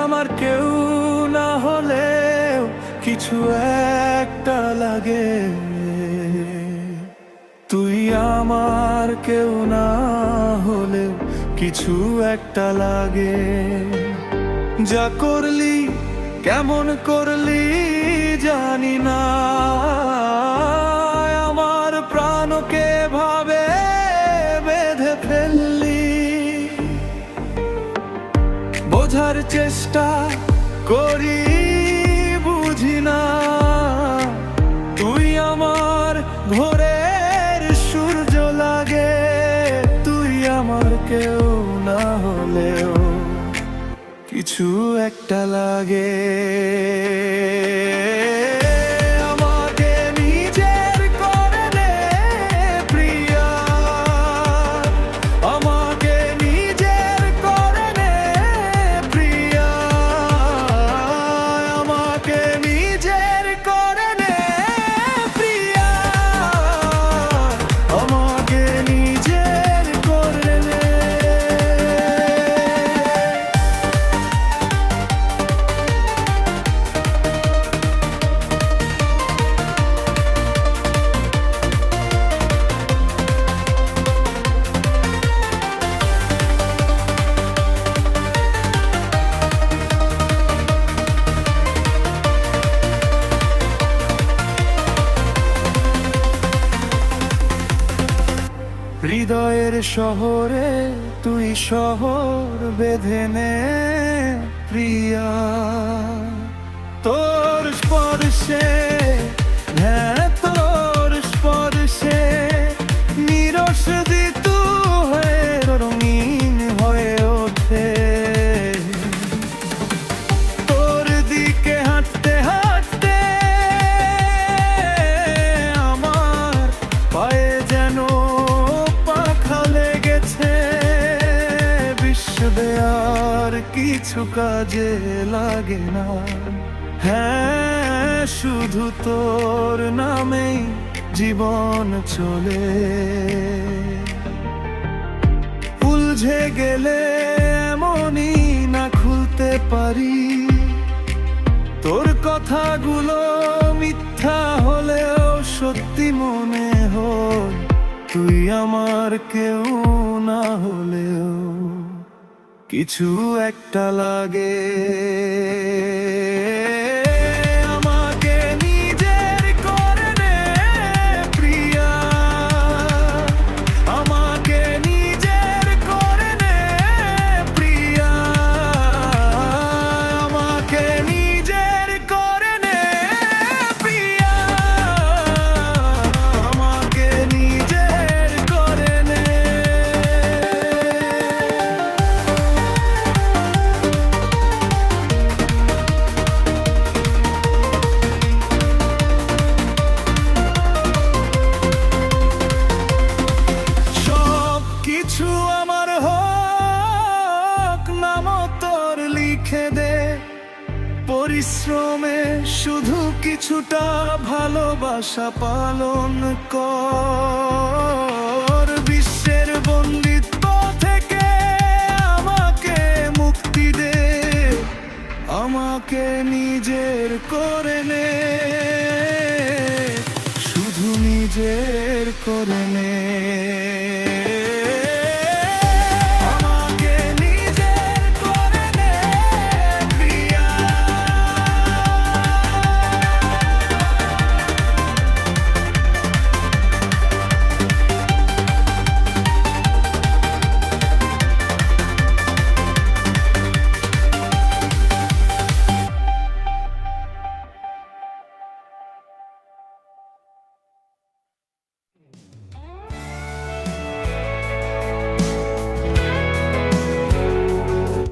আমার কেউ না হলেও কিছু একটা লাগে। তুই আমার কেউ না হলেও কিছু একটা লাগে। যা করলি কেমন করলি জানি না, আমার প্রাণকে ভাবে বেঁধে ফেললি। বোঝার চেষ্টা করি বুঝি না, তুই আমার ভোরের সূর্য লাগে। তুই আমার কেউ না হলেও কিছু একটা লাগে। আমাকে নিজের করে নে প্রিয়া, আমাকে নিজের করে নে প্রিয়া, আমাকে নিজের করে নে প্রিয়া, আমাকে নিজের করে নে। হৃদয়ের শহরে তুই শহর বেঁধে নে প্রিয়া, তোর স্পর্শে হ্যাঁ তোর স্পর্শে নিরস ঋতু হয়ে রঙিন হয়ে ওঠে। তোর দিকে হাঁটতে হাঁটতে আমার পায়ে যেন আর কিছু কাজে লাগে না, হ্যাঁ শুধু তোর নামেই জীবন চলে। উলঝে গেলে এমনই না খুলতে পারি, তোর কথাগুলো মিথ্যা হলেও সত্যি মনে হয়। তুই আমার কেউ না হলেও কিছু একটা লাগে। আমাকে নিজের করে নে প্রিয়া, আমাকে নিজের করে নে প্রিয়া, আমাকে নিজের করে নে প্রিয়া, আমাকে নিজের করে নে। কিছু আমার হোক নাম তোর লিখে দে, পরিশ্রমে শুধু কিছুটা ভালোবাসা পালন কর। বিশ্বের বন্দিত্ব থেকে আমাকে মুক্তি দে, আমাকে নিজের করে নে, শুধু নিজের করে নে।